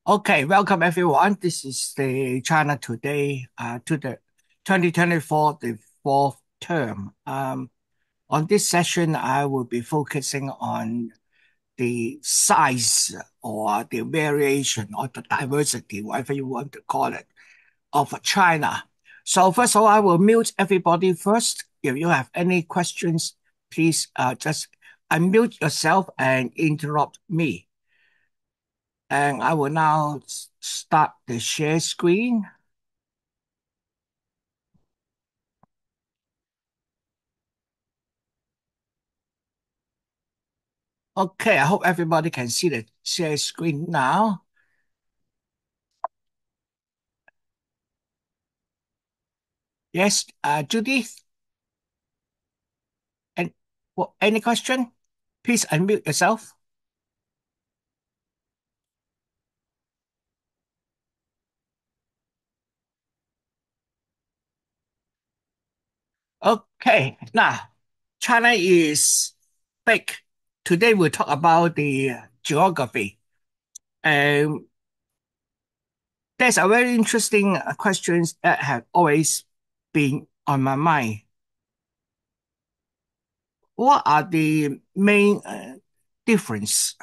Okay, welcome everyone. This is the China Today to the 2024, the fourth term. On this session, I will be focusing on the size or the variation or the diversity, whatever you want to call it, of China. So first of all, I will mute everybody first. If you have any questions, please just unmute yourself and interrupt me. And I will now start the share screen. Okay, I hope everybody can see the share screen now. Yes, Judith, and any question? Please unmute yourself. Okay, now China is big. Today we'll talk about the geography. Um, there's a very interesting questions that have always been on my mind. What are the main difference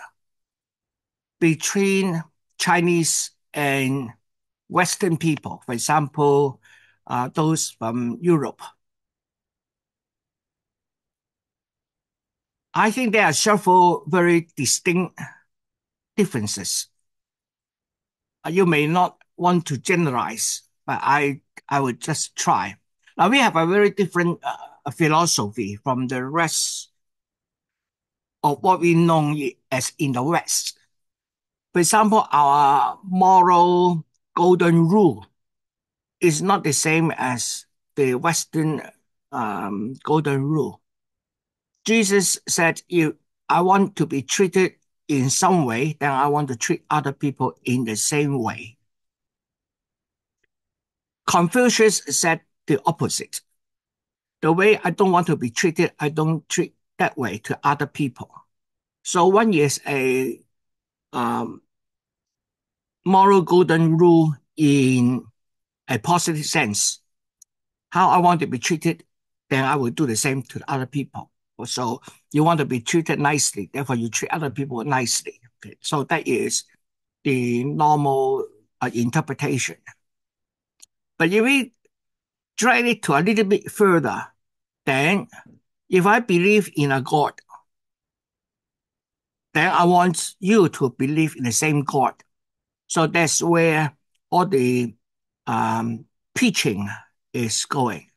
between Chinese and Western people, for example, those from Europe? I think there are several very distinct differences. You may not want to generalize, but I would just try. Now, we have a very different philosophy from the rest of what we know as in the West. For example, our moral golden rule is not the same as the Western golden rule. Jesus said, "If I want to be treated in some way, then I want to treat other people in the same way." Confucius said the opposite. The way I don't want to be treated, I don't treat that way to other people. So one is a um, moral golden rule in a positive sense. How I want to be treated, then I will do the same to other people. So you want to be treated nicely, therefore you treat other people nicely. Okay, so that is the normal interpretation. But if we drag it to a little bit further, then if I believe in a God, then I want you to believe in the same God. So that's where all the um, preaching is going.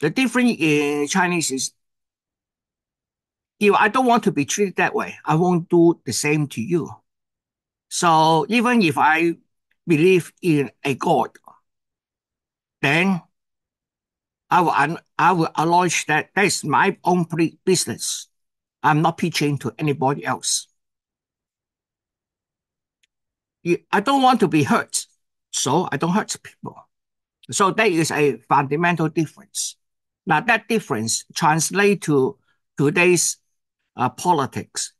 The difference in Chinese is if I don't want to be treated that way, I won't do the same to you. So even if I believe in a God, then I will acknowledge that that is my own business. I'm not preaching to anybody else. I don't want to be hurt, so I don't hurt people. So that is a fundamental difference. Now that difference translate to today's politics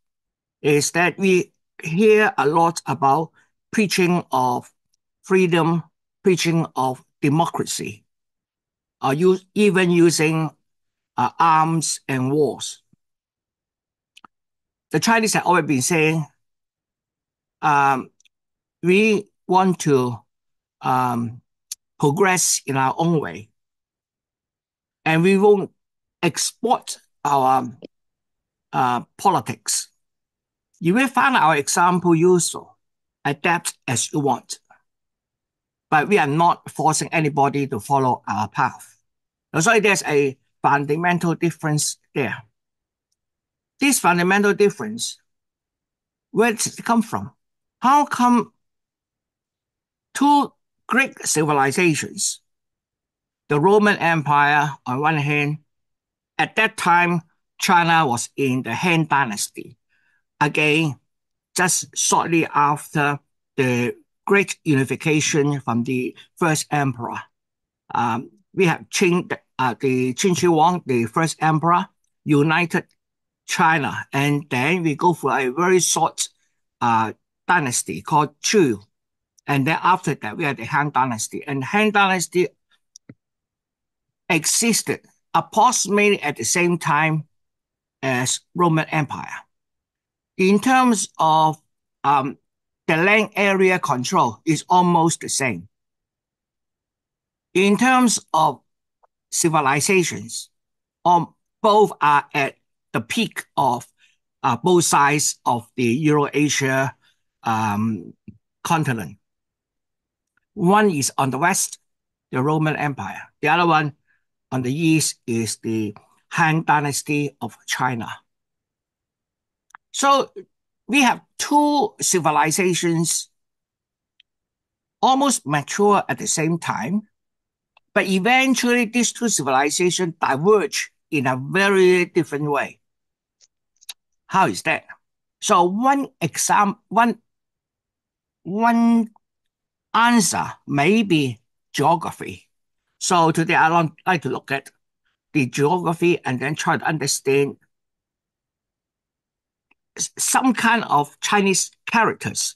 is that we hear a lot about preaching of freedom, preaching of democracy, even using arms and wars. The Chinese have always been saying um, we want to um, progress in our own way, and we won't export our politics. You will find our example useful, adapt as you want, but we are not forcing anybody to follow our path. So there's a fundamental difference there. This fundamental difference, where does it come from? How come two great civilizations, the Roman Empire on one hand, at that time, China was in the Han Dynasty. Again, just shortly after the great unification from the first emperor. We have the Qin Shi Huang, the first emperor, united China, and then we go for a very short dynasty called Chu. And then after that, we had the Han Dynasty. And Han Dynasty existed approximately at the same time as Roman Empire. In terms of the land area control is almost the same. In terms of civilizations, both are at the peak of both sides of the Eurasia continent. One is on the west, the Roman Empire. The other one on the east is the Han Dynasty of China. So we have two civilizations almost mature at the same time, but eventually these two civilizations diverge in a very different way. How is that? So one answer may be geography. So today I would like to look at the geography and then try to understand some kind of Chinese characters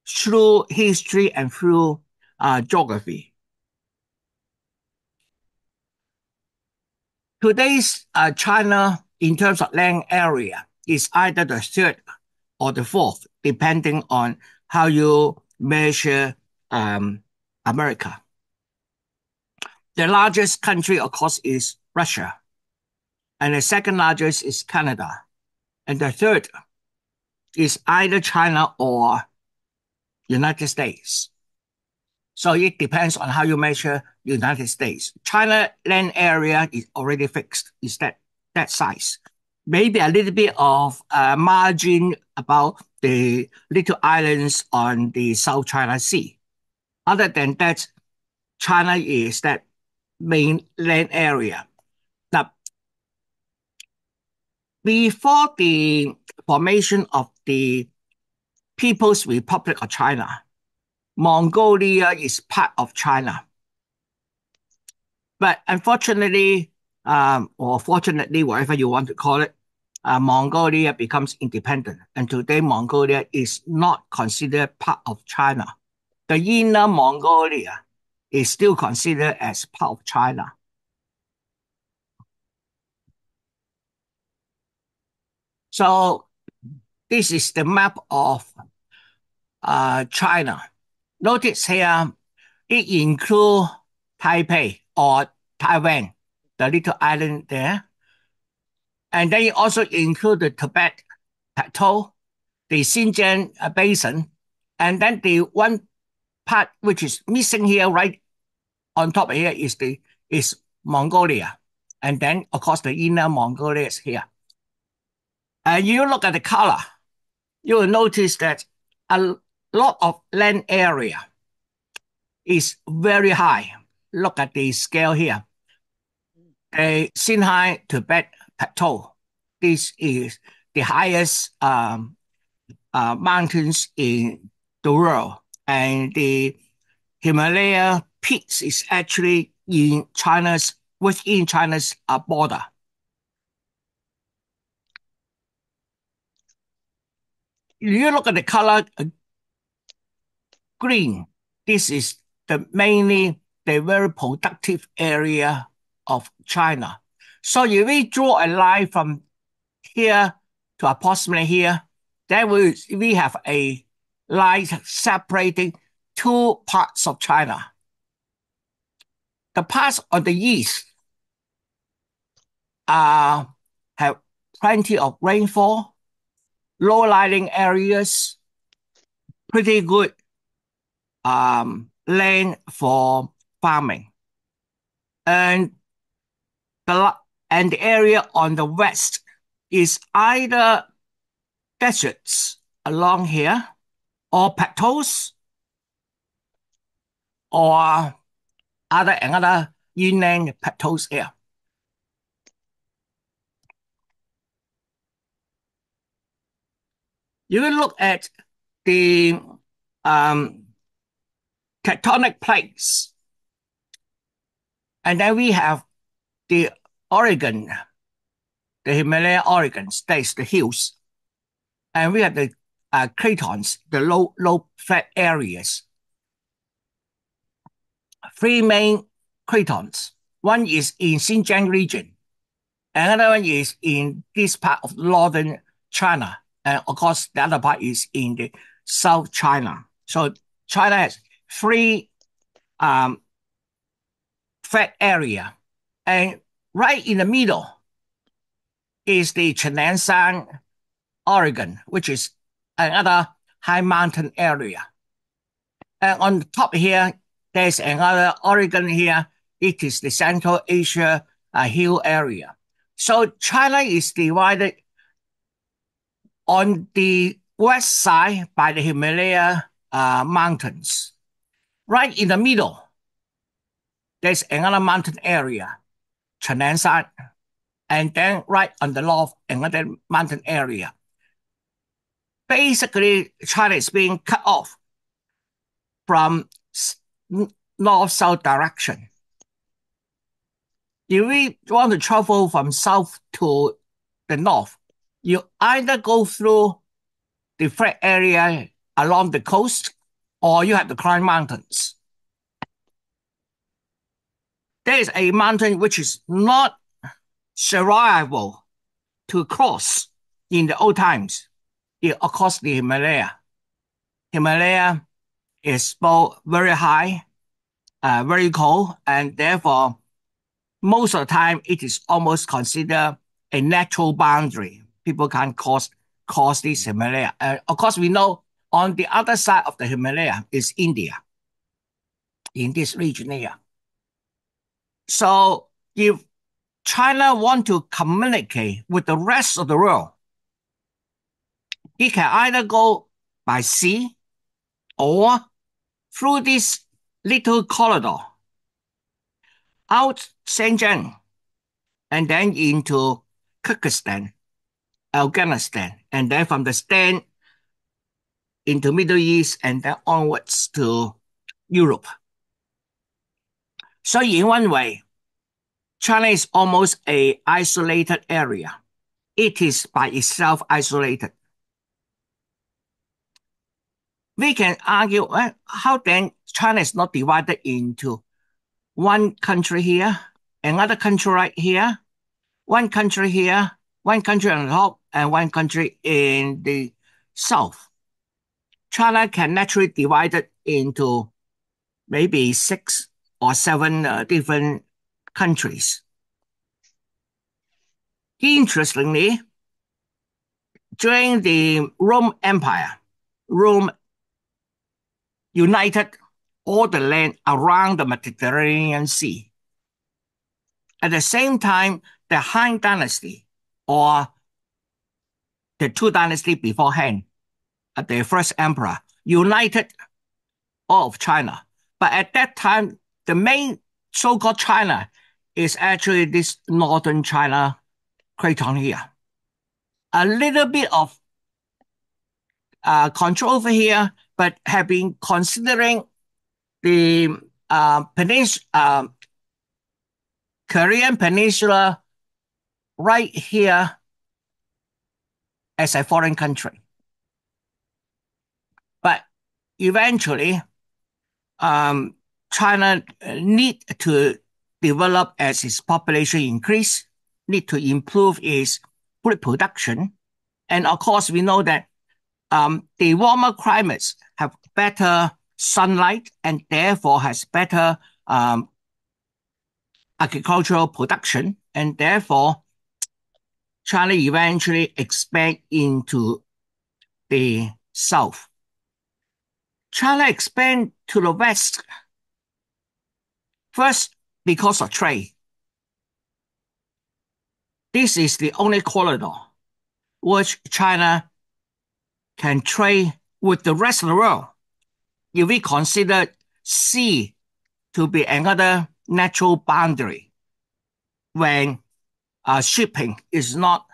through history and through geography. Today's China, in terms of land area, is either the third or the fourth, depending on how you measure America. The largest country, of course, is Russia. And the second largest is Canada. And the third is either China or United States. So it depends on how you measure United States. China land area is already fixed, is that size. Maybe a little bit of margin about the little islands on the South China Sea. Other than that, China is that main land area. Now, before the formation of the People's Republic of China, Mongolia is part of China. But unfortunately, or fortunately, whatever you want to call it, Mongolia becomes independent. And today, Mongolia is not considered part of China. The inner Mongolia is still considered as part of China. So this is the map of China. Notice here, it includes Taipei or Taiwan, the little island there. And then it also includes the Tibet Plateau, the Xinjiang Basin, and then the one part which is missing here, right on top of here, is Mongolia. And then, of course, the inner Mongolia is here. And you look at the color, you will notice that a lot of land area is very high. Look at the scale here. The Xinhai Tibet Plateau. This is the highest mountains in the world. And the Himalaya peaks is actually within China's border. You look at the color green. This is mainly the very productive area of China. So if we draw a line from here to approximately here, then we have a line separating two parts of China. The parts on the east have plenty of rainfall, low-lying areas, pretty good land for farming. And the area on the west is either deserts along here or plateaus or another inland plateaus here. You can look at the tectonic plates. And then we have the Oregon, the Himalaya Oregon states, the hills. And we have the cratons, the low flat areas. Three main cratons. One is in Xinjiang region. Another one is in this part of northern China. And of course, the other part is in the South China. So China has three flat area. And right in the middle is the Chenanshan, Oregon, which is another high mountain area. And on the top here, there's another Oregon here. It is the Central Asia hill area. So China is divided on the west side by the Himalaya mountains. Right in the middle, there's another mountain area, Chenanshan. And then right on the north, another mountain area. Basically, China is being cut off from north-south direction. If we want to travel from south to the north, you either go through the flat area along the coast, or you have to climb mountains. There is a mountain which is not survivable to cross in the old times. Of course, the Himalaya. Himalaya is both very high, very cold, and therefore, most of the time, it is almost considered a natural boundary. People can't cross this Himalaya. Of course, we know on the other side of the Himalaya is India, in this region here. So if China want to communicate with the rest of the world, it can either go by sea or through this little corridor out Shenzhen and then into Kyrgyzstan, Afghanistan, and then from the stand into Middle East and then onwards to Europe. So in one way, China is almost an isolated area. It is by itself isolated. We can argue, how then China is not divided into one country here, another country right here, one country here, one country on the top, and one country in the south. China can naturally divide it into maybe 6 or 7 different countries. Interestingly, during the Rome Empire, Rome united all the land around the Mediterranean Sea. At the same time, the Han Dynasty, or the two dynasties beforehand, the first emperor, united all of China. But at that time, the main so-called China is actually this northern China craton here. A little bit of control over here, but have been considering the Korean Peninsula right here as a foreign country. But eventually, China need to develop as its population increase, need to improve its food production. And of course, we know that the warmer climates have better sunlight and therefore has better agricultural production. And therefore, China eventually expand into the south. China expand to the west, first because of trade. This is the only corridor which China can trade with the rest of the world. If we consider sea to be another natural boundary, when shipping is not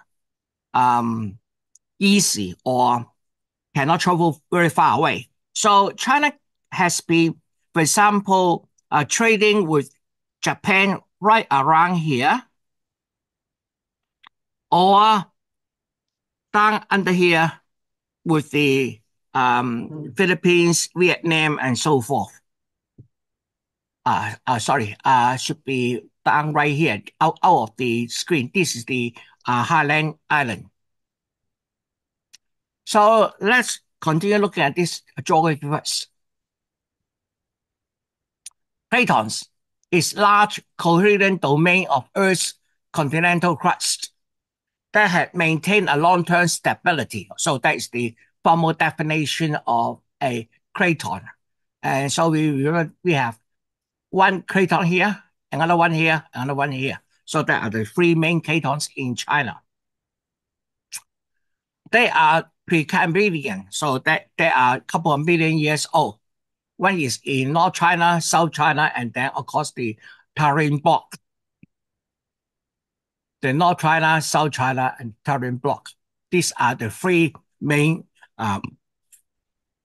easy or cannot travel very far away. So China has been, for example, trading with Japan right around here, or down under here with the Philippines, Vietnam, and so forth. Sorry, should be down right here, out of the screen. This is the Highland Island. So let's continue looking at this geography first. Cratons is large coherent domain of Earth's continental crust that had maintained a long-term stability. So that is the formal definition of a craton. And so we have one craton here, another one here, another one here. So there are the three main cratons in China. They are Precambrian, so that they are a couple of million years old. One is in North China, South China, and then, of course, the Tarim Block. The North China, South China, and Tarim Block. These are the three main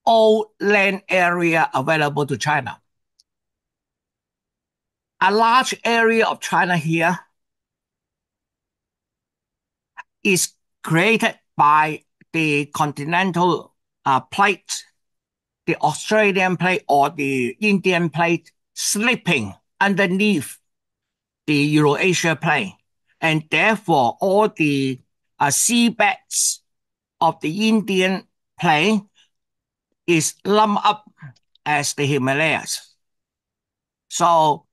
old land area available to China. A large area of China here is created by the continental plate, the Australian plate or the Indian plate slipping underneath the Eurasia plate. And therefore, all the seabeds of the Indian plate is lumped up as the Himalayas. So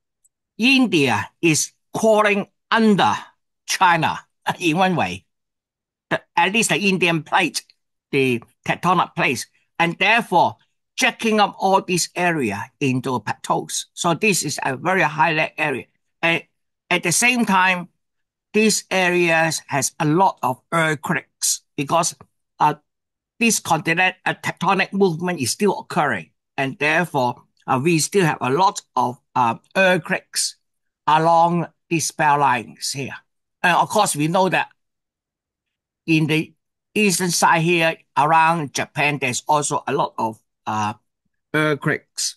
India is crawling under China in one way, at least the Indian plate, the tectonic plates, and therefore jacking up all this area into plateaus. So this is a very highlight area. And at the same time, these areas has a lot of earthquakes because this continent tectonic movement is still occurring, and therefore we still have a lot of earthquakes along these belt lines here. And of course, we know that in the eastern side here around Japan, there's also a lot of earthquakes.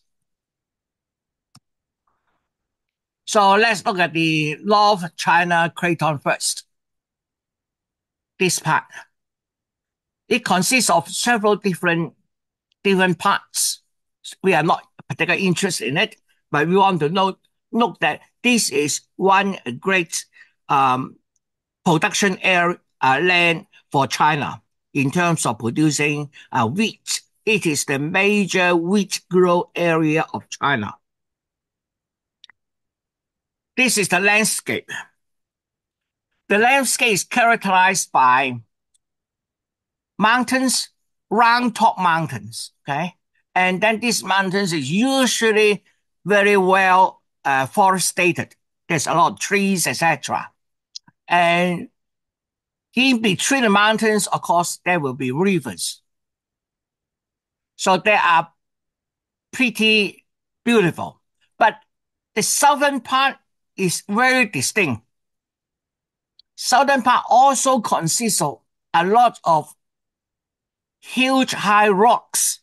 So let's look at the North China Craton first. This part. It consists of several different parts. We are not particularly interested in it, but we want to note that this is one great production area land for China in terms of producing wheat. It is the major wheat grow area of China. This is the landscape. The landscape is characterized by mountains, round top mountains, okay? And then these mountains is usually very well forested. There's a lot of trees, etc. And in between the mountains, of course, there will be rivers. So they are pretty beautiful. But the southern part is very distinct. Southern part also consists of a lot of huge high rocks,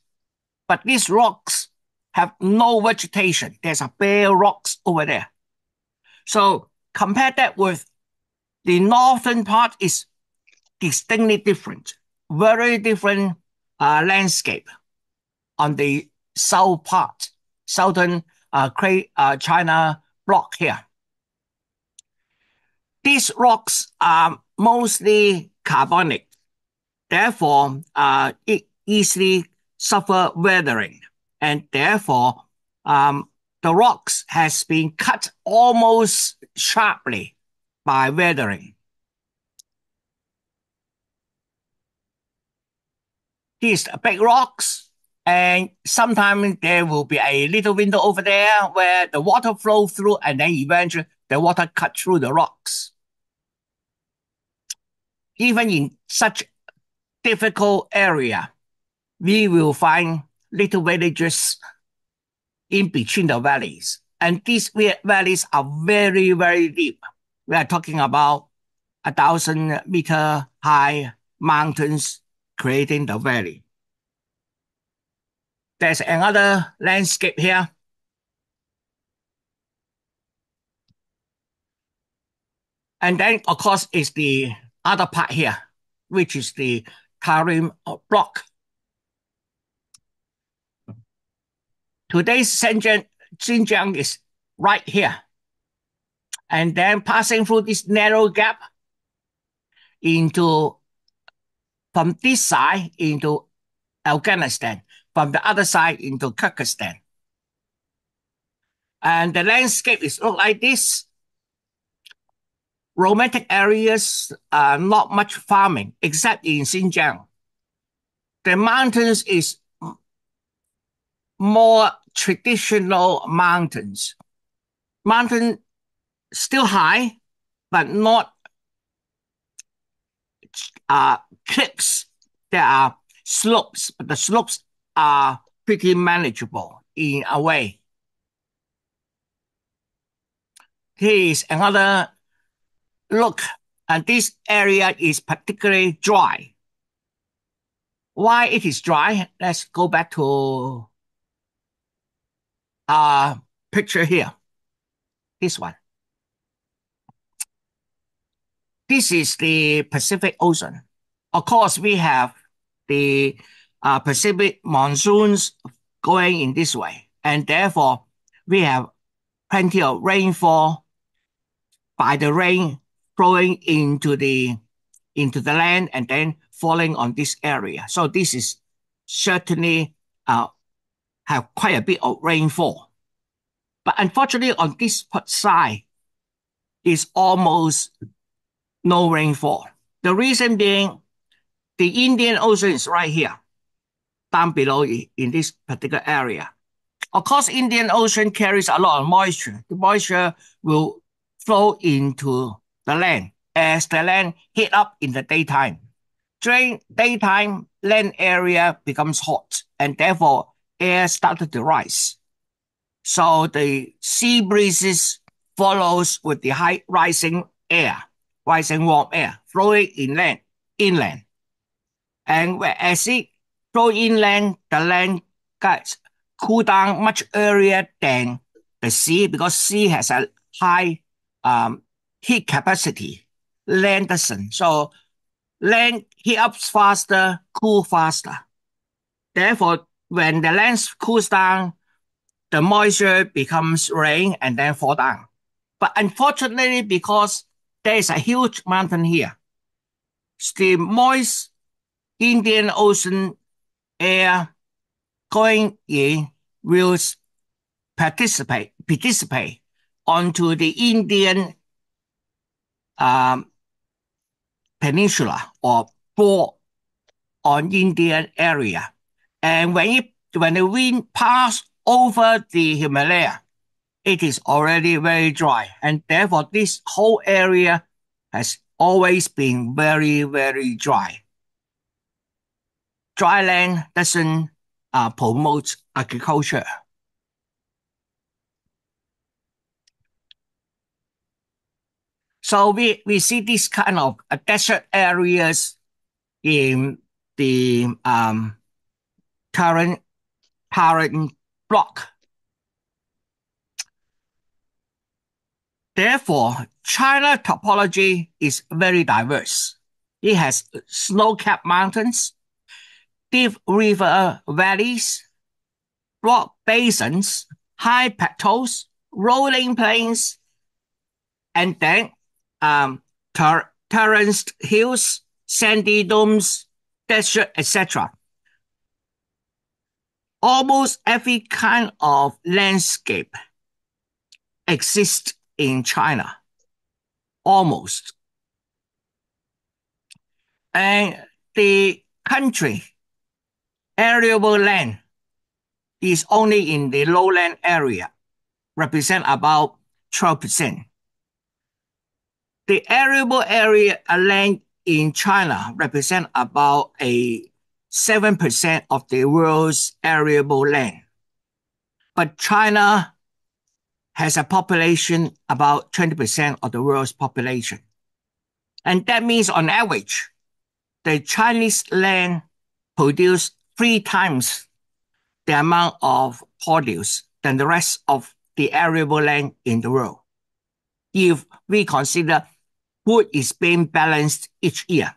but these rocks have no vegetation. There's a bare rocks over there. So compare that with the northern part is distinctly different, very different landscape on the south part, southern China block here. These rocks are mostly carbonic, therefore it easily suffer weathering, and therefore the rocks has been cut almost sharply by weathering. These are big rocks, and sometimes there will be a little window over there where the water flows through, and then eventually the water cut through the rocks. Even in such difficult area, we will find little villages in between the valleys. And these valleys are very, very deep. We are talking about 1,000-meter high mountains creating the valley. There's another landscape here. And then, of course, is the other part here, which is the Tarim block. Today's Xinjiang is right here. And then passing through this narrow gap into from this side into Afghanistan, from the other side into Kyrgyzstan. And the landscape is look like this. Romantic areas are not much farming, except in Xinjiang. The mountains is more traditional mountains. Mountain still high, but not cliffs. There are slopes, but the slopes are pretty manageable in a way. Here is another look, and this area is particularly dry. Why it is dry? Let's go back to our picture here. This one. This is the Pacific Ocean. Of course, we have the Pacific monsoons going in this way, and therefore we have plenty of rainfall by the rain flowing into the land and then falling on this area. So this is certainly have quite a bit of rainfall. But unfortunately, on this side is almost no rainfall. The reason being the Indian Ocean is right here, down below in this particular area. Of course, Indian Ocean carries a lot of moisture. The moisture will flow into the land as the land heat up in the daytime. During daytime, land area becomes hot, and therefore air started to rise. So the sea breezes follows with the high rising warm air flowing inland. And as it flows inland, the land gets cool down much earlier than the sea because sea has a high heat capacity. Land doesn't. So land heat up faster, cool faster. Therefore, when the land cools down, the moisture becomes rain and then fall down. But unfortunately, because there is a huge mountain here, the moist Indian Ocean air going in will participate onto the Indian peninsula or fall on Indian area. And when the wind passes over the Himalaya, it is already very dry. And therefore, this whole area has always been very, very dry. Dry land doesn't promote agriculture. So we see this kind of desert areas in the current block. Therefore, China topology is very diverse. It has snow-capped mountains, deep river valleys, broad basins, high plateaus, rolling plains, and then terraced hills, sandy domes, desert, etc. Almost every kind of landscape exists in China. Almost. And the country, arable land, is only in the lowland area, represent about 12%. The arable area land in China represent about 7% of the world's arable land. But China has a population about 20% of the world's population. And that means on average, the Chinese land produce 3 times the amount of produce than the rest of the arable land in the world. If we consider food is being balanced each year.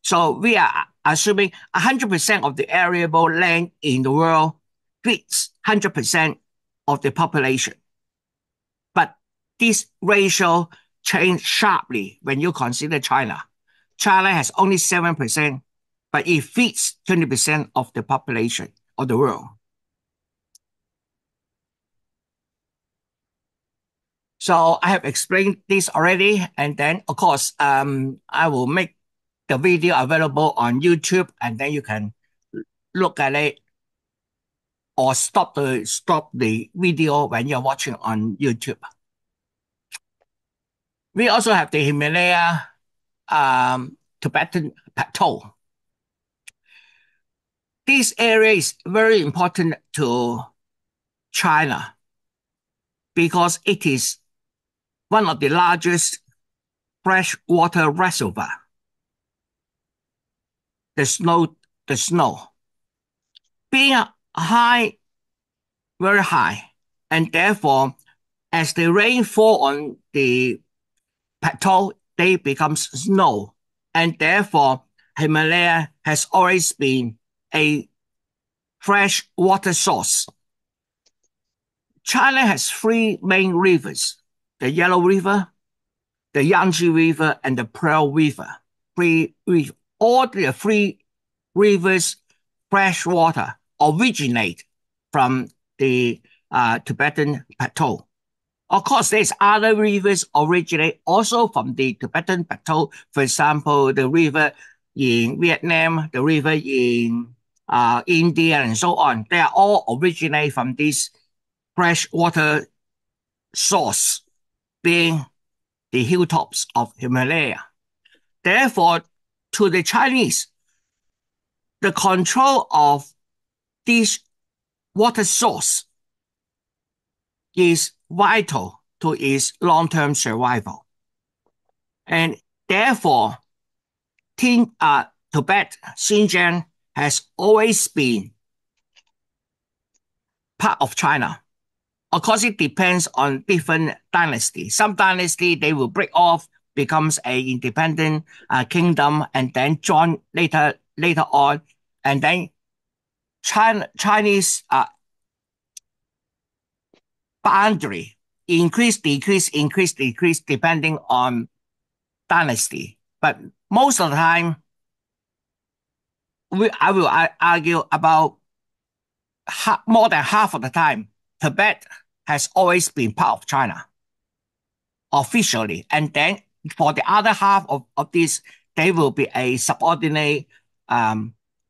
So we are assuming 100% of the arable land in the world feeds 100% of the population. But this ratio changed sharply when you consider China. China has only 7%, but it feeds 20% of the population of the world. So I have explained this already, and then of course, I will make the video available on YouTube, and then you can look at it or stop the video when you're watching on YouTube. We also have the Himalaya Tibetan Plateau. This area is very important to China because it is one of the largest freshwater reservoir. The snow being high, very high, and therefore, as the rain fall on the plateau, they become snow, and therefore, Himalaya has always been a fresh water source. China has three main rivers: the Yellow River, the Yangtze River, and the Pearl River. All the three rivers, fresh water, originate from the Tibetan Plateau. Of course, there's other rivers originate also from the Tibetan Plateau. For example, the river in Vietnam, the river in India, and so on. They are all originate from this freshwater source, being the hilltops of Himalaya. Therefore, to the Chinese, the control of this water source is vital to its long-term survival. And therefore, Tibet, Xinjiang, has always been part of China. Of course, it depends on different dynasties. Some dynasty, they will break off, becomes an independent kingdom, and then join later on, and then Chinese boundary increase, decrease, depending on dynasty. But most of the time, I will argue about more than half of the time, Tibet has always been part of China officially. And then for the other half of this, they will be a subordinate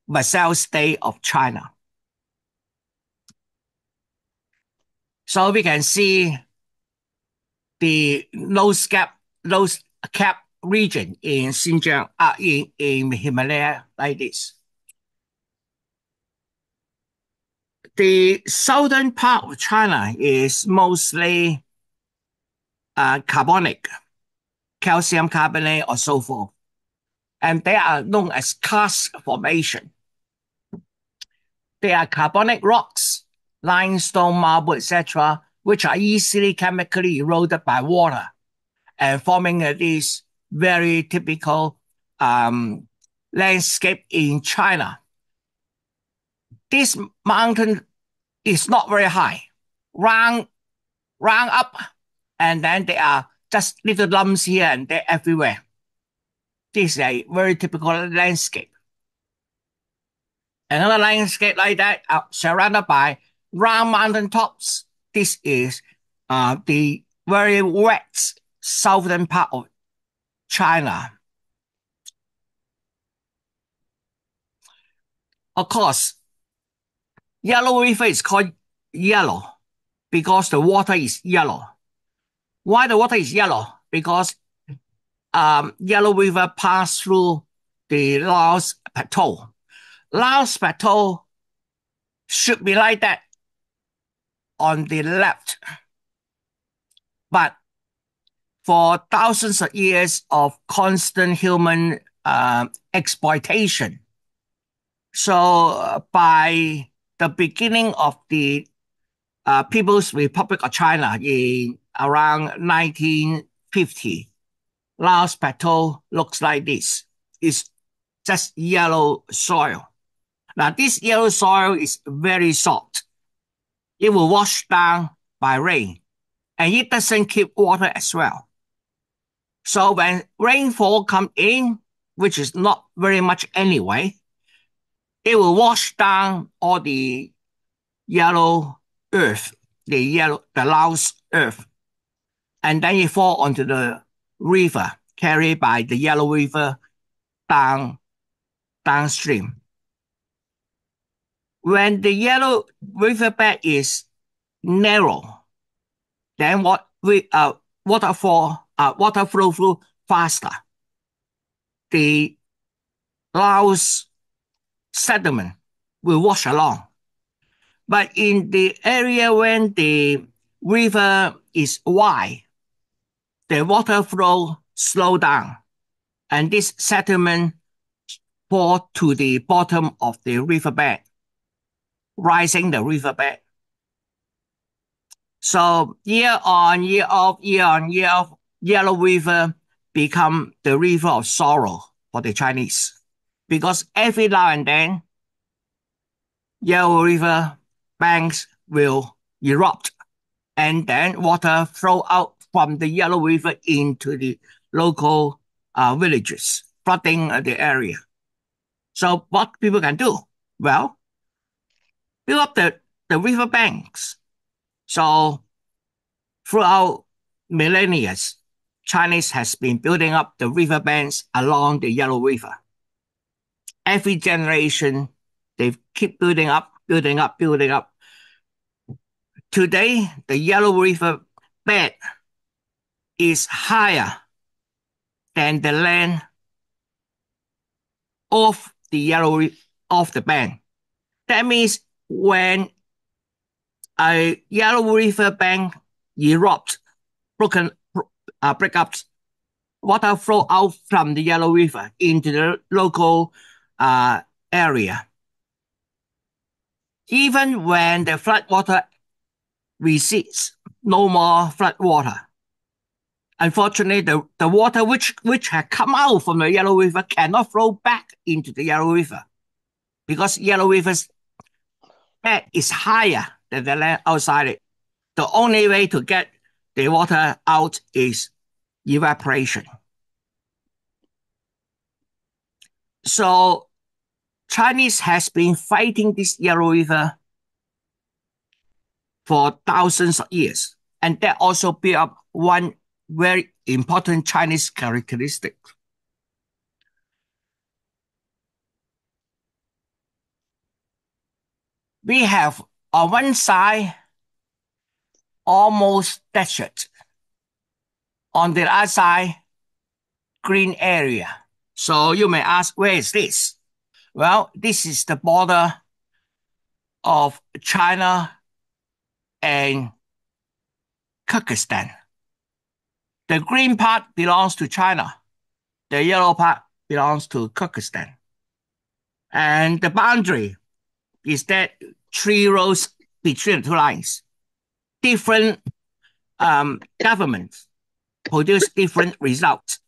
vassal state of China. So we can see the nose cap region in Xinjiang, in Himalaya like this. The southern part of China is mostly carbonic, calcium carbonate, or so forth. And they are known as karst formation. They are carbonic rocks, limestone, marble, etc., which are easily chemically eroded by water and forming this very typical landscape in China. This mountain is not very high, round up, and then there are just little lumps here and there everywhere. This is a very typical landscape. Another landscape like that, surrounded by round mountain tops. This is the very wet southern part of China. Of course, Yellow River is called yellow because the water is yellow. Why the water is yellow? Because Yellow River passed through the Laos Plateau. Laos Plateau should be like that on the left. But for thousands of years of constant human exploitation, so by the beginning of the People's Republic of China in around 1950, Laos Plateau looks like this. It's just yellow soil. Now, this yellow soil is very soft, It will wash down by rain, and it doesn't keep water as well. So when rainfall come in, which is not very much anyway, it will wash down all the yellow earth, the louse earth, and then it fall onto the river, carried by the Yellow River downstream. When the Yellow Riverbed is narrow, then water flow through faster. The louse sediment will wash along. But in the area when the river is wide, the water flow slow down, and this sediment fall to the bottom of the riverbed, rising the riverbed. So year on, year off, year on, year off, Yellow River become the river of sorrow for the Chinese. Because every now and then, Yellow River banks will erupt, and then water flow out from the Yellow River into the local villages, flooding the area. So what people can do? Well, build up the river banks. So throughout millennia, Chinese has been building up the river banks along the Yellow River. Every generation, they keep building up, building up, building up. Today, the Yellow River bed is higher than the land of the of the bank. That means when a Yellow River bank erupts, break up, water flow out from the Yellow River into the local area. Even when the flood water recedes, no more flood water. Unfortunately, the water which had come out from the Yellow River cannot flow back into the Yellow River because Yellow River's bed is higher than the land outside it. The only way to get the water out is evaporation. So Chinese has been fighting this Yellow River for thousands of years. And that also built up one very important Chinese characteristic. We have on one side almost desert, on the other side green area. So you may ask, where is this? Well, this is the border of China and Kyrgyzstan. The green part belongs to China. The yellow part belongs to Kyrgyzstan. And the boundary is that 3 rows between the two lines. Different governments produce different results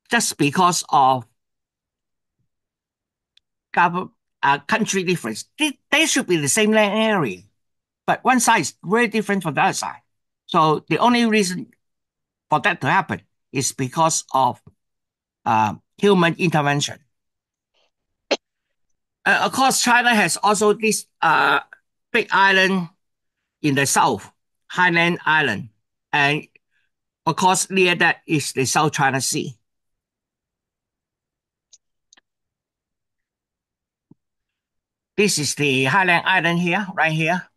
just because of country difference. They should be the same land area, but one side is very different from the other side. So the only reason for that to happen is because of human intervention. Of course, China has also this big island in the south, Hainan Island, and of course near that is the South China Sea. This is the Hainan Island here, right here.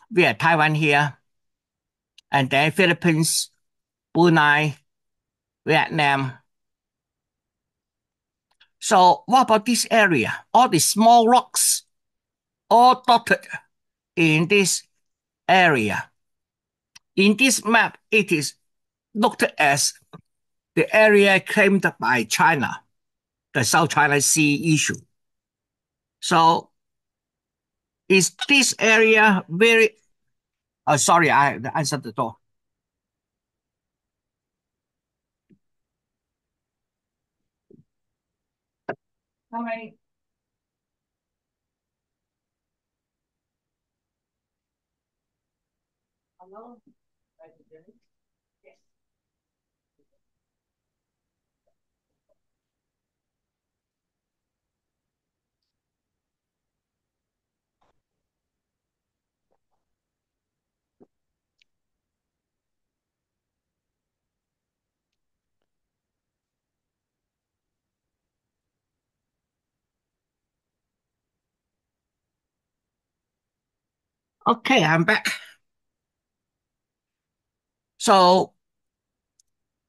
We have Taiwan here, and then Philippines, Brunei, Vietnam. So what about this area? All the small rocks, all dotted in this area. In this map, it is looked as the area claimed by China, the South China Sea issue. So is this area very... sorry, I answered the door. How many? Okay, I'm back. So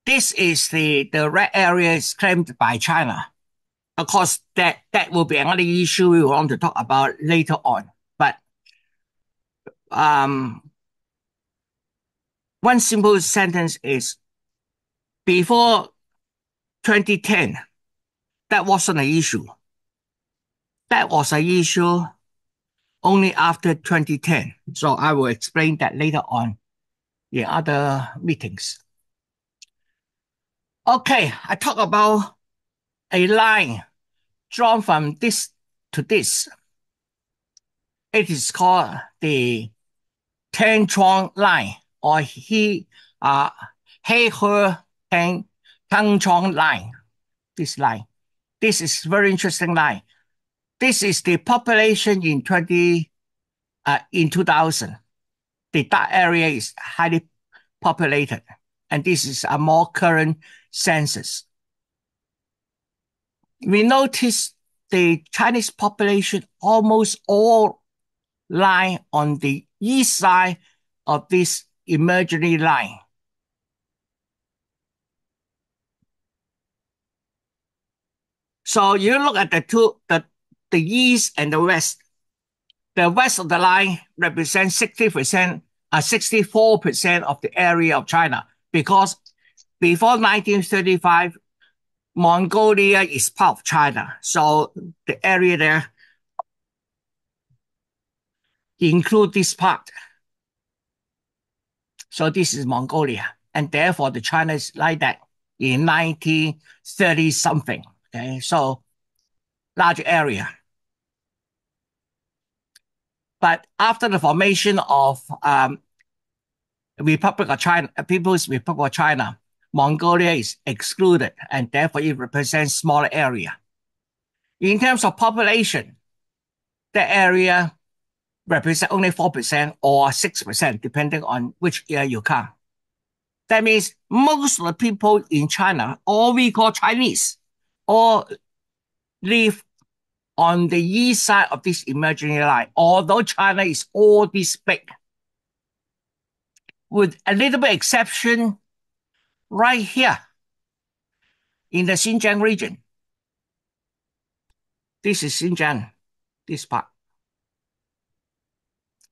this is the red area is claimed by China. Of course, that will be another issue we want to talk about later on. But um, one simple sentence is before 2010, that wasn't an issue. That was an issue only after 2010. So I will explain that later on in other meetings. Okay, I talk about a line drawn from this to this. It is called the Tan Chuang line or He He Tan Chuang line. This line. This is very interesting line. This is the population in 2000. The dark area is highly populated, and this is a more current census. We notice the Chinese population almost all lie on the east side of this imaginary line. So you look at the east and the west. The west of the line represents 60%, 64% of the area of China because before 1935, Mongolia is part of China. So the area there include this part. So this is Mongolia. And therefore the China is like that in 1930 something. Okay, so large area. But after the formation of Republic of China, People's Republic of China, Mongolia is excluded, and therefore it represents smaller area. In terms of population, the area represents only 4% or 6%, depending on which year you count. That means most of the people in China, all we call Chinese, all live on the east side of this imaginary line, although China is all this big. With a little bit exception right here in the Xinjiang region. This is Xinjiang, this part,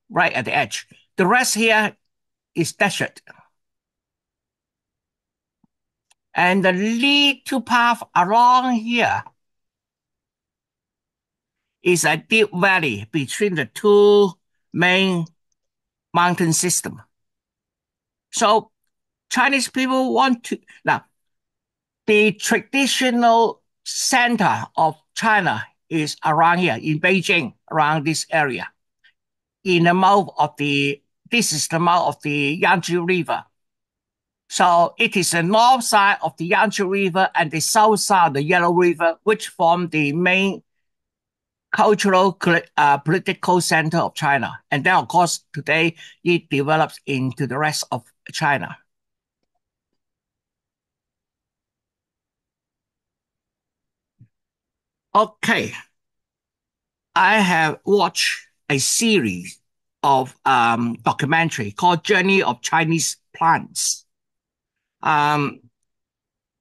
right at the edge. The rest here is desert. And the little path along here is a deep valley between the two main mountain systems. So Chinese people want to, now, the traditional center of China is around here in Beijing, around this area. In the mouth of this is the mouth of the Yangtze River. So it is the north side of the Yangtze River and the south side of the Yellow River, which form the main cultural, political center of China. And then, of course, today it develops into the rest of China. Okay, I have watched a series of documentary called Journey of Chinese Plants. Um,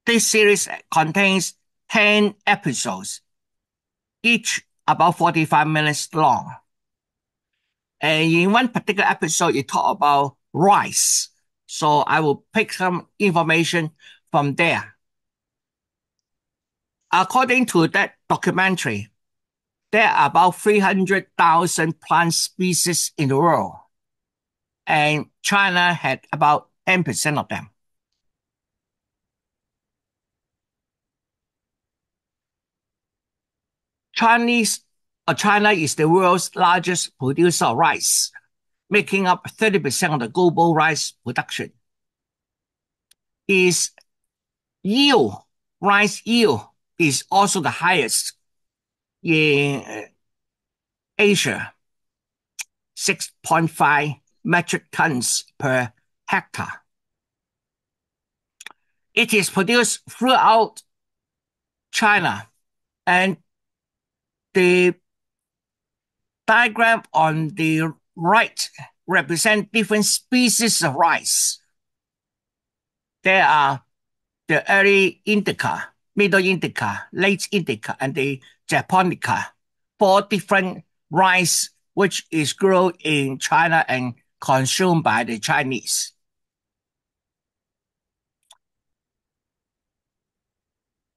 this series contains 10 episodes, each about 45 minutes long. And in one particular episode, it talk about rice. So I will pick some information from there. According to that documentary, there are about 300,000 plant species in the world, and China had about 10% of them. China is the world's largest producer of rice. making up 30% of the global rice production. Its yield, rice yield, is also the highest in Asia, 6.5 metric tons per hectare. It is produced throughout China, and the diagram on the right represent different species of rice. There are the early indica, middle indica, late indica, and the japonica, 4 different rice which is grown in China and consumed by the Chinese.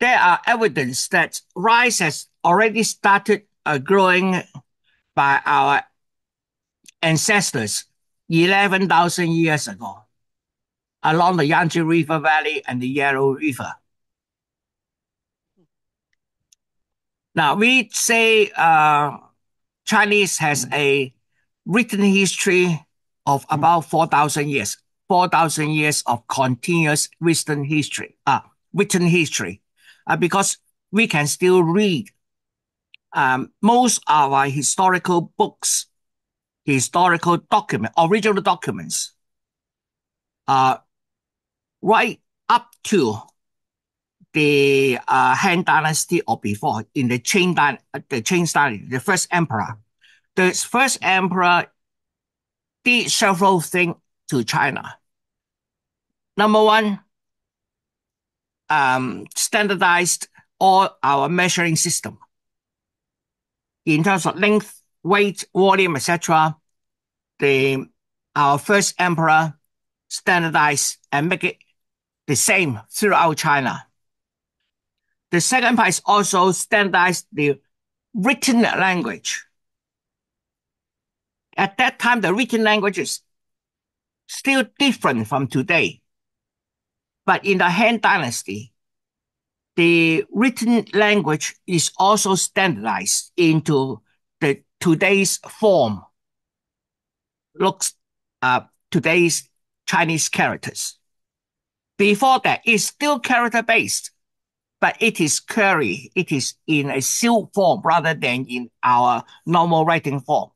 There are evidence that rice has already started growing by our ancestors 11,000 years ago along the Yangtze River Valley and the Yellow River. Now, we say Chinese has a written history of about 4,000 years, 4,000 years of continuous written history, because we can still read most of our historical books, historical document, original documents, right up to the Han Dynasty or before, in the Qing Dynasty, the first emperor. The first emperor did several things to China. Number one, standardized all our measuring system in terms of length, weight, volume, etc. Our first emperor standardized and make it the same throughout China. The second part is also standardized the written language. At that time, the written language is still different from today. But in the Han Dynasty, the written language is also standardized into the today's form, looks today's Chinese characters. Before that, it's still character-based, but it is query. It is in a sealed form rather than in our normal writing form.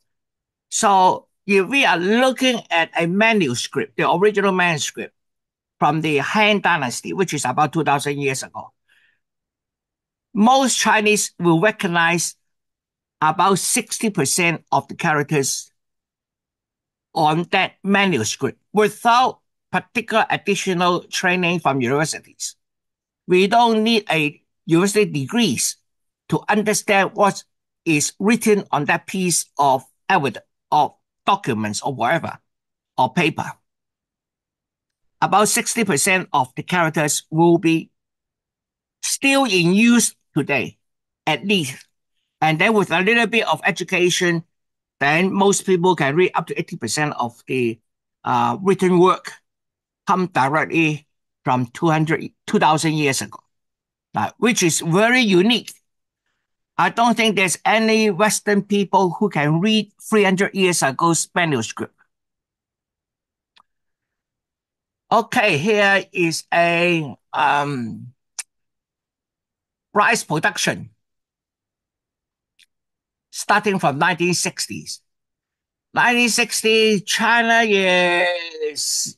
So if we are looking at a manuscript, the original manuscript from the Han Dynasty, which is about 2,000 years ago, most Chinese will recognize about 60% of the characters on that manuscript without particular additional training from universities. We don't need a university degrees to understand what is written on that piece of evidence, of documents or whatever, or paper. About 60% of the characters will be still in use today, at least. And then with a little bit of education, then most people can read up to 80% of the written work come directly from 2,000 years ago, which is very unique. I don't think there's any Western people who can read 300 years ago's manuscript. Okay, here is a rice production starting from 1960s. 1960, China is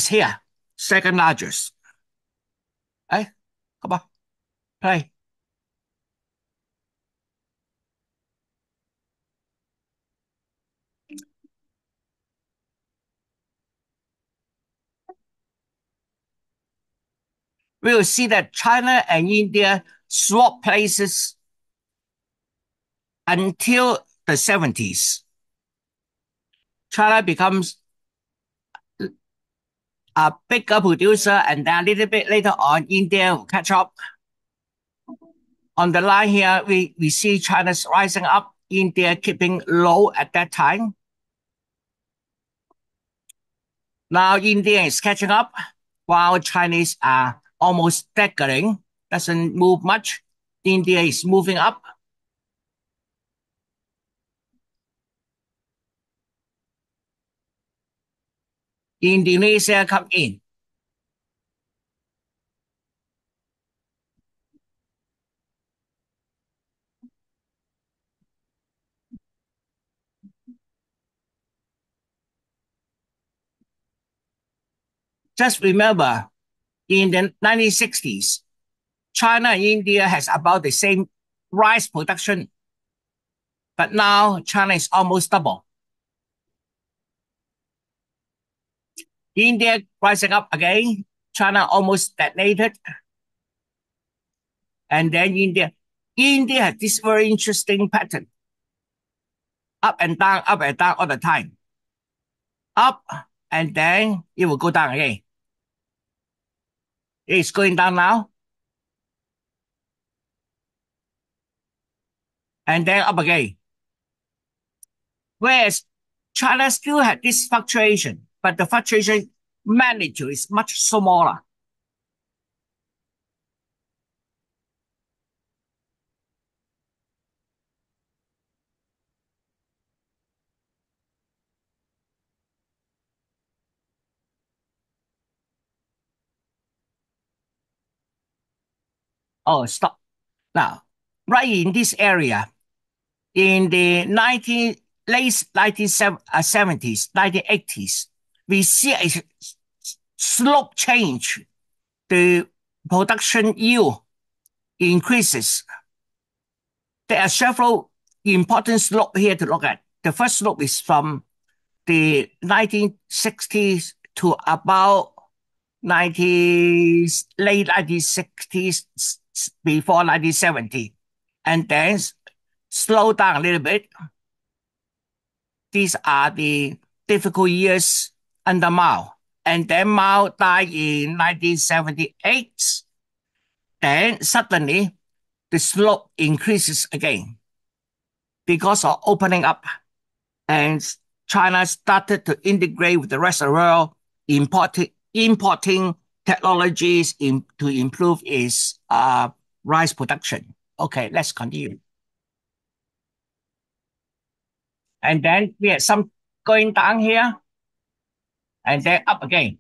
here, second largest. Hey, come on, play. We will see that China and India swap places until the 70s. China becomes a bigger producer, and then a little bit later on, India will catch up. On the line here, we see China's rising up, India keeping low at that time. Now India is catching up, while Chinese are almost staggering, doesn't move much. India is moving up. Indonesia come in. Just remember, in the 1960s, China and India has about the same rice production, but now China is almost double. India rising up again, China almost stagnated, and then India has this very interesting pattern, up and down all the time. Up, and then it will go down again. It's going down now, and then up again. Whereas China still had this fluctuation, but the fluctuation magnitude is much smaller. Oh, stop. Now, right in this area, in the late 1970s, 1980s, we see a slope change. The production yield increases. There are several important slopes here to look at. The first slope is from the 1960s to about 90s, late 1960s, before 1970, and then slow down a little bit. These are the difficult years under Mao. And then Mao died in 1978. Then suddenly the slope increases again because of opening up. And China started to integrate with the rest of the world, importing technologies to improve its rice production. Okay, let's continue. And then we had some going down here and then up again.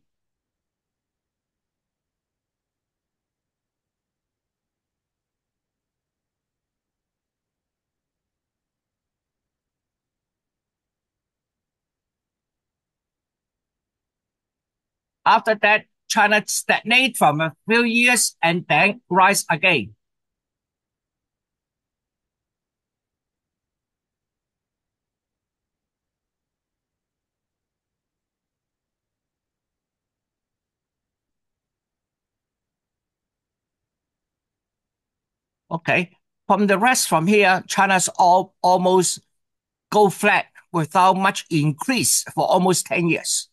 After that, China stagnate for a few years and then rise again. Okay. From the rest from here, China's almost go flat without much increase for almost 10 years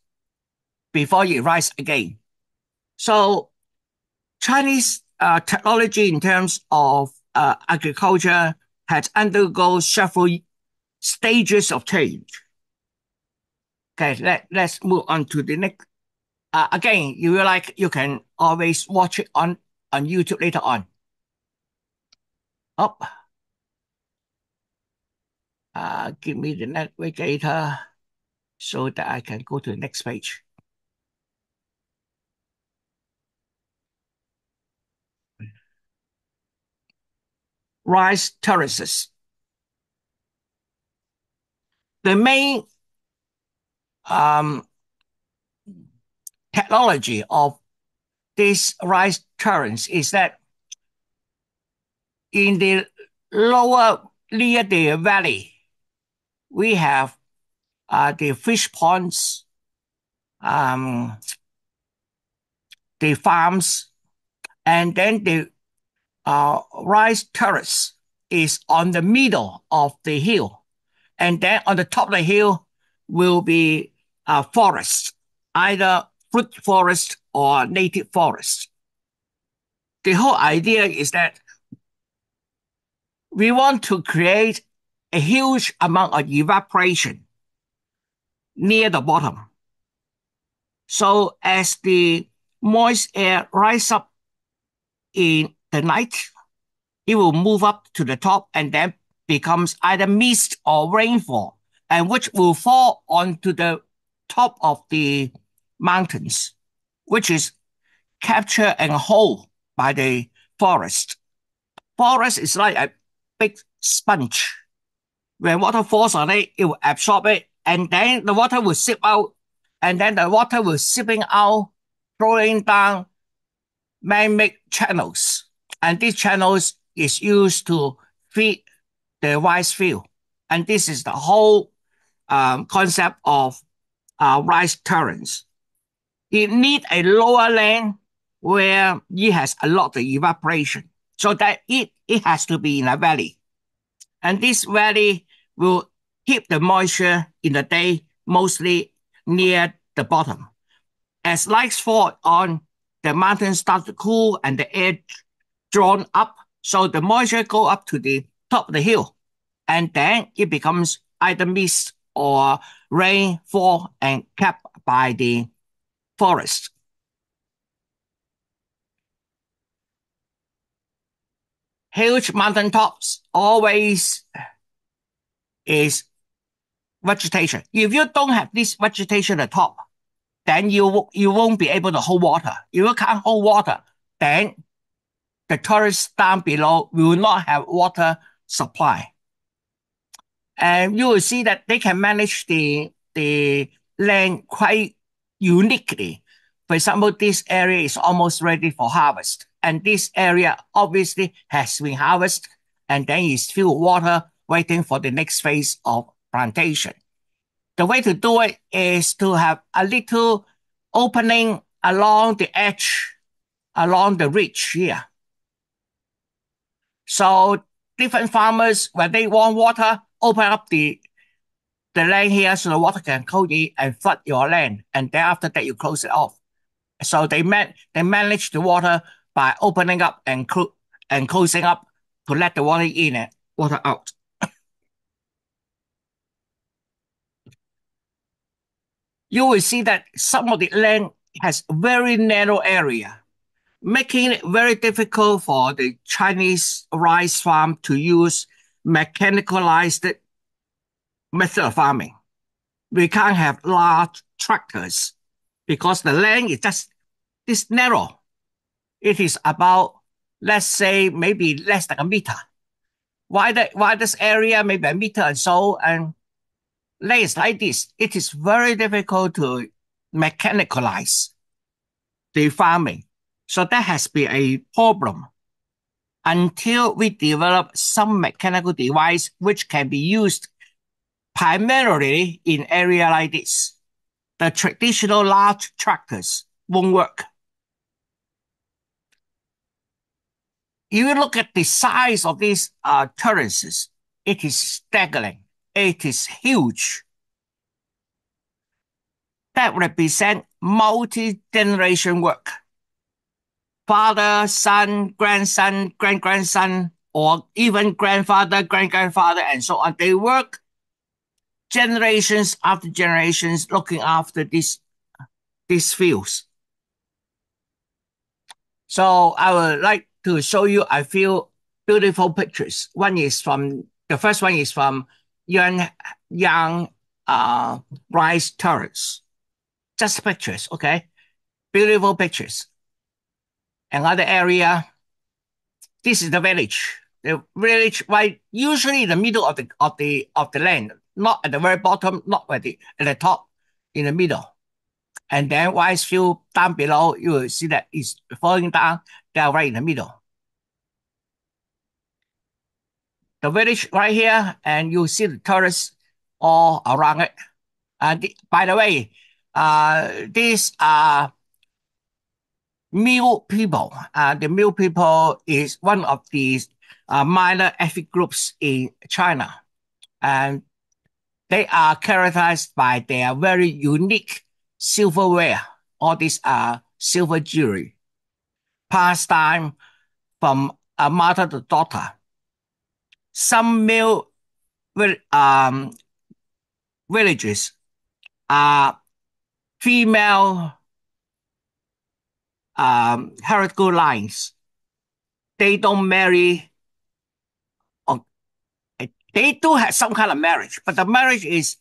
before it rise again. So Chinese technology in terms of agriculture had undergone several stages of change. Okay, let's move on to the next. Again, you can always watch it on YouTube later on. Up. Give me the navigator so that I can go to the next page. Rice terraces. The main um, technology of this rice terrace is that in the lower near the valley, we have the fish ponds, um, the farms, and then the rice terrace is on the middle of the hill. And then on the top of the hill will be a forest, either fruit forest or native forest. The whole idea is that we want to create a huge amount of evaporation near the bottom. So as the moist air rise up in the night, it will move up to the top and then becomes either mist or rainfall, and which will fall onto the top of the mountains, which is captured and hold by the forest. Forest is like a big sponge. When water falls on it, it will absorb it, and then the water will seep out, and then the water will seeping out, flowing down man-made channels. And these channels is used to feed the rice field. And this is the whole concept of rice terrains. It needs a lower land where it has a lot of evaporation, so that it has to be in a valley. And this valley will keep the moisture in the day mostly near the bottom. As lights fall on, the mountain starts to cool and the air drawn up, so the moisture go up to the top of the hill, and then it becomes either mist or rainfall and kept by the forest. Huge mountain tops always is vegetation. If you don't have this vegetation at top, then you won't be able to hold water. If you can't hold water, then the tourists down below will not have water supply. And you will see that they can manage the land quite uniquely. For example, this area is almost ready for harvest. And this area obviously has been harvested and then is filled with water waiting for the next phase of plantation. The way to do it is to have a little opening along the edge, along the ridge here. So different farmers, when they want water, open up the land here so the water can go in and flood your land. And then after that, you close it off. So they manage the water by opening up and closing up to let the water in and water out. You will see that some of the land has very narrow area, making it very difficult for the Chinese rice farm to use mechanicalized method of farming. We can't have large tractors because the land is just this narrow. It is about, let's say, maybe less than a meter. Widest area, maybe a meter and so, and land like this. It is very difficult to mechanicalize the farming. So that has been a problem until we develop some mechanical device which can be used primarily in area like this. The traditional large tractors won't work. If you look at the size of these terraces, it is staggering. It is huge. That represents multi-generation work. Father, son, grandson, great-grandson, or even grandfather, great-grandfather, and so on. They work generations after generations looking after these fields. So I would like to show you a few beautiful pictures. The first one is from Yang Rice Terrace. Just pictures, okay? Beautiful pictures. Another area. This is the village. The village, right, usually in the middle of the land, not at the very bottom, not at the top, in the middle. And then rice field down below, you will see that it's falling down. They are right in the middle. The village right here, and you see the terrace all around it. By the way, these are Miu people. The Miu people is one of the minor ethnic groups in China. And they are characterized by their very unique silverware. All these are silver jewelry, passed down from a mother to daughter. Some Miu villages are female hierarchical lines. They don't marry. They do have some kind of marriage, but the marriage is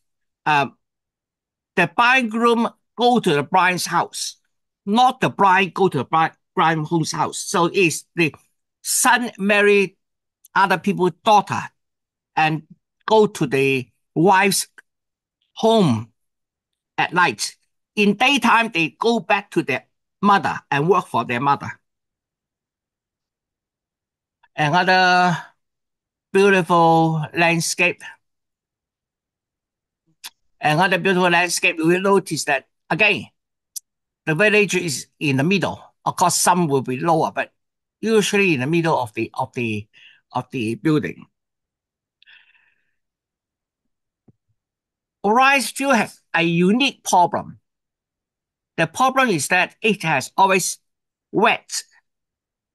the bridegroom go to the bride's house, not the bride go to the bridegroom's house. So it's the son marry other people's daughter and go to the wife's home at night. In daytime, they go back to their mother and work for their mother. Another beautiful landscape. Another beautiful landscape, you will notice that again, the village is in the middle. Of course, some will be lower, but usually in the middle of the building. Orion still has a unique problem. The problem is that it has always wet.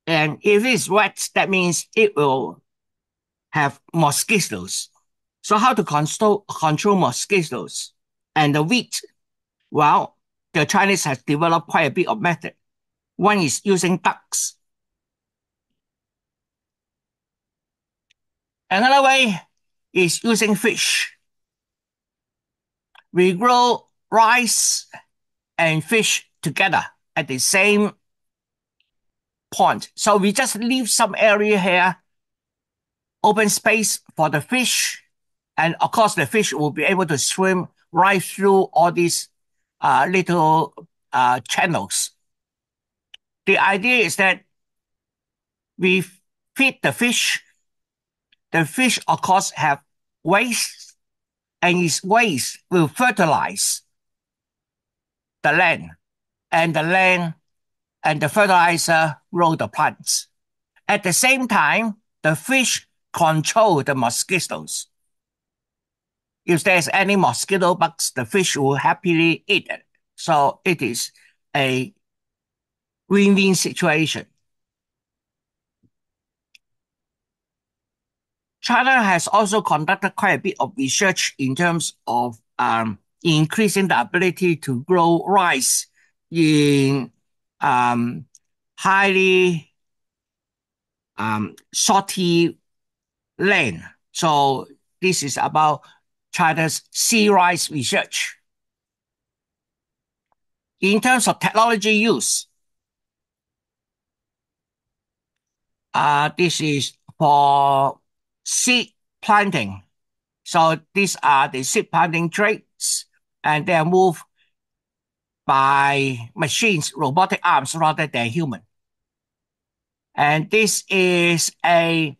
And if it's wet, that means it will have mosquitoes. So how to control mosquitoes? And the wheat, well, the Chinese has developed quite a bit of method. One is using ducks. Another way is using fish. We grow rice and fish together at the same point. So we just leave some area here, open space for the fish. And of course, the fish will be able to swim right through all these little channels. The idea is that we feed the fish. The fish, of course, have waste, and its waste will fertilize the land, and the land and the fertilizer grow the plants. At the same time, the fish control the mosquitoes. If there's any mosquito bugs, the fish will happily eat it. So it is a win-win situation. China has also conducted quite a bit of research in terms of increasing the ability to grow rice in highly salty land. So this is about China's sea rice research. In terms of technology use, this is for seed planting. So these are the seed planting traits, and they are moved by machines, robotic arms rather than human. And this is a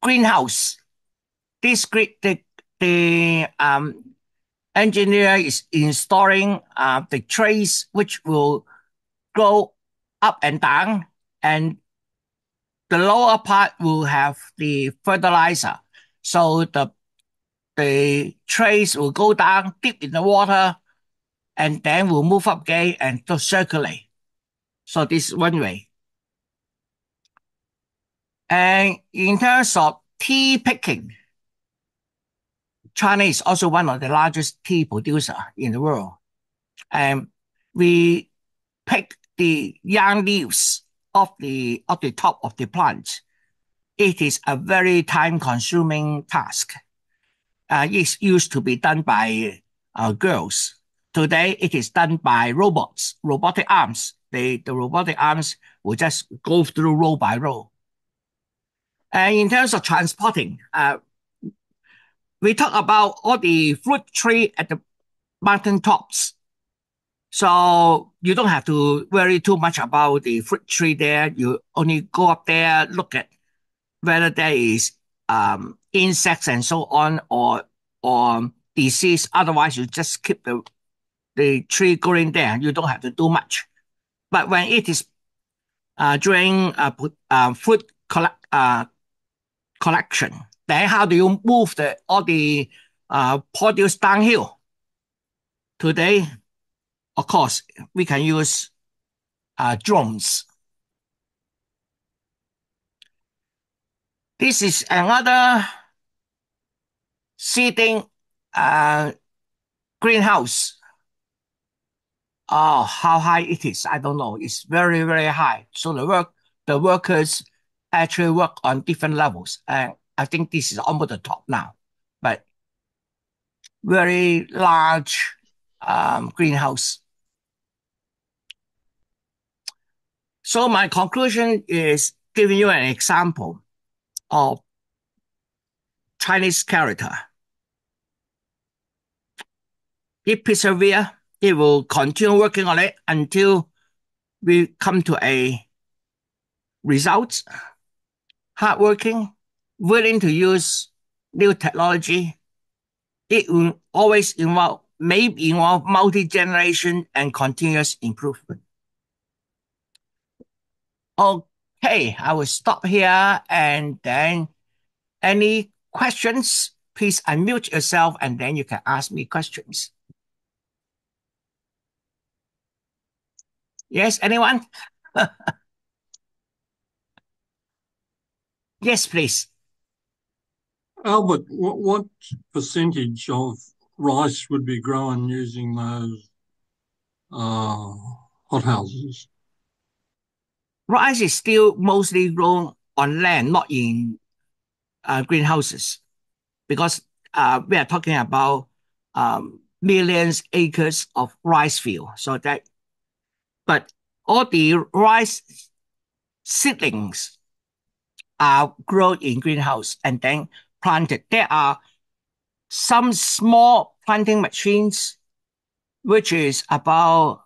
greenhouse. The engineer is installing the trays which will go up and down, and the lower part will have the fertilizer. So the trays will go down deep in the water and then will move up again and to circulate. So this is one way. And in terms of tea picking, China is also one of the largest tea producer in the world. And we pick the young leaves off the top of the plant. It is a very time-consuming task. It used to be done by girls. Today, it is done by robots, robotic arms. The robotic arms will just go through row by row. And in terms of transporting, we talk about all the fruit tree at the mountain tops. So you don't have to worry too much about the fruit tree there. You only go up there, look at whether there is insects and so on, or disease. Otherwise, you just keep the tree growing there. You don't have to do much. But when it is during food collection, then how do you move all the produce downhill? Today, of course, we can use drones. This is another seeding greenhouse. Oh, how high it is, I don't know. It's very, very high. So the workers actually work on different levels. And I think this is almost the top now. But very large greenhouse. So my conclusion is giving you an example of Chinese character. If persevere, it will continue working on it until we come to a result. Hardworking, willing to use new technology. It will always may involve multi-generation and continuous improvement. Okay, I will stop here, and then any questions, please unmute yourself and then you can ask me questions. Yes, anyone? Yes, please. Albert, what percentage of rice would be grown using those hothouses? Rice is still mostly grown on land, not in greenhouses, because we are talking about millions acres of rice field. So that, but all the rice seedlings are grown in greenhouse and then planted. There are some small planting machines, which is about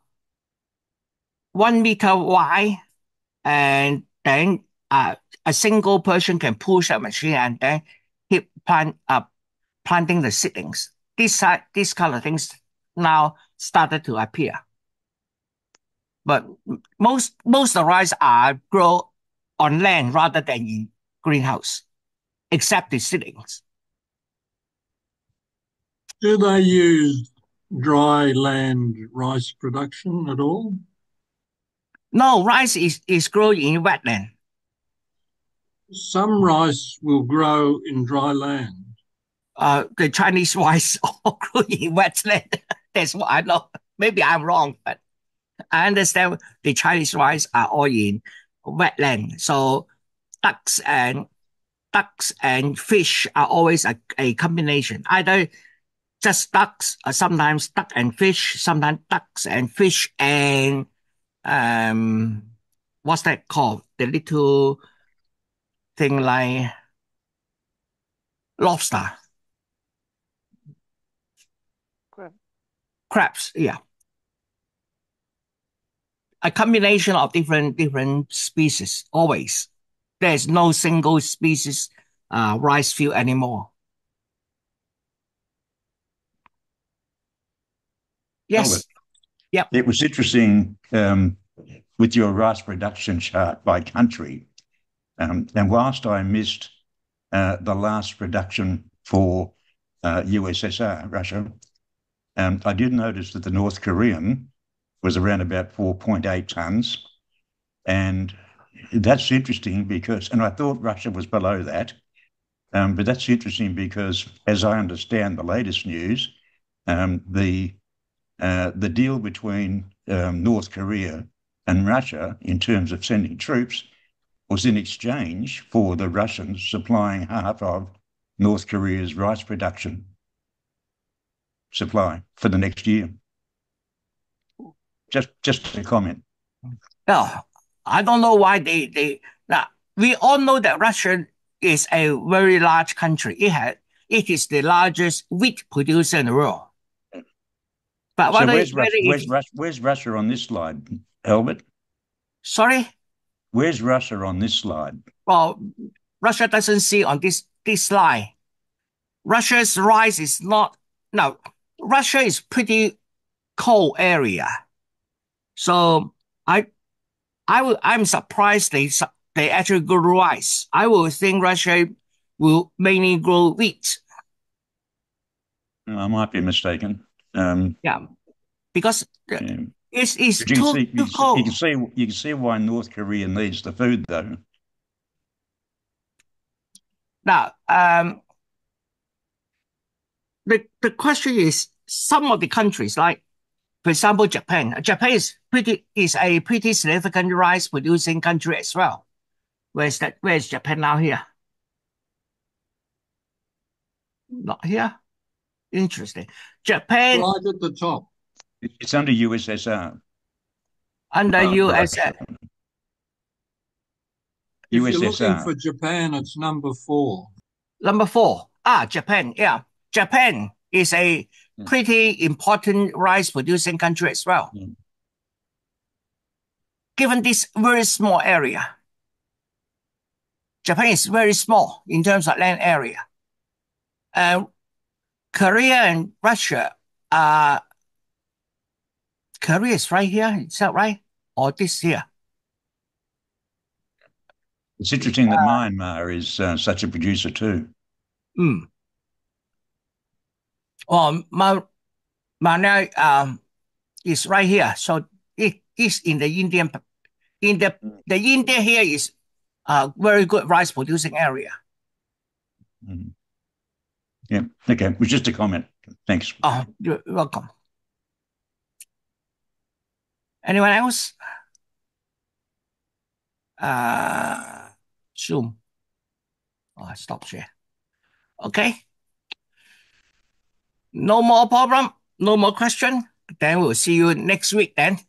1 meter wide, and then a single person can push that machine and then keep planting the seedlings. These kind of things now started to appear. But most of the rice are grown on land rather than in greenhouse, except the seedlings. Do they use dry land rice production at all? No, rice is grown in wetland. Some rice will grow in dry land. The Chinese rice all grow in wetland. That's what I know. Maybe I'm wrong, but I understand the Chinese rice are all in wetland. So ducks and fish are always a combination. Either just ducks, sometimes duck and fish, sometimes ducks and fish and um, what's that called? The little thing like lobster, crabs. Yeah, a combination of different species. Always, there's no single species rice field anymore. Yes. Albert, Yep. it was interesting with your rice production chart by country. And whilst I missed the last production for USSR, Russia, I did notice that the North Korean was around about 4.8 tons. And that's interesting because, and I thought Russia was below that. But that's interesting because, as I understand the latest news, the deal between North Korea and Russia in terms of sending troops was in exchange for the Russians supplying half of North Korea's rice production supply for the next year. Just a comment. No, I don't know why now we all know that Russia is a very large country. It is the largest wheat producer in the world. But so where's Russia on this slide, Albert? Sorry? Where's Russia on this slide? Well, Russia doesn't see on this slide. Russia's rice is not no. Russia is pretty cold area. So I'm surprised they actually grow rice. I would think Russia will mainly grow wheat. I might be mistaken. Yeah, because Yeah. it's But too cold. you can see why North Korea needs the food, though. Now, the question is, some of the countries, like for example, Japan. Japan is a pretty significant rice producing country as well. Where's that? Where's Japan now? Here? Not here. Interesting. Japan. Right at the top. It's under USSR. Under USA. If you're looking USSR. for Japan, it's number 4. Number 4. Japan. Yeah. Japan is a pretty important rice producing country as well. Given this very small area, Japan is very small in terms of land area. Korea and Russia, Korea is right here, is that right? Or this here? It's interesting that Myanmar is such a producer too. Well, Myanmar is right here, so it is in the Indian. The India here is a very good rice producing area. Yeah. Okay. It was just a comment. Thanks. Oh, you're welcome. Anyone else? Zoom. I stop share. Okay. No more problem. No more question. Then we'll see you next week then.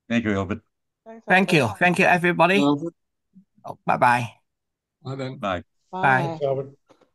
Thank you, Albert. Thank you. Thank you, everybody. Albert. Bye-bye. Bye then. Bye. Bye. Albert.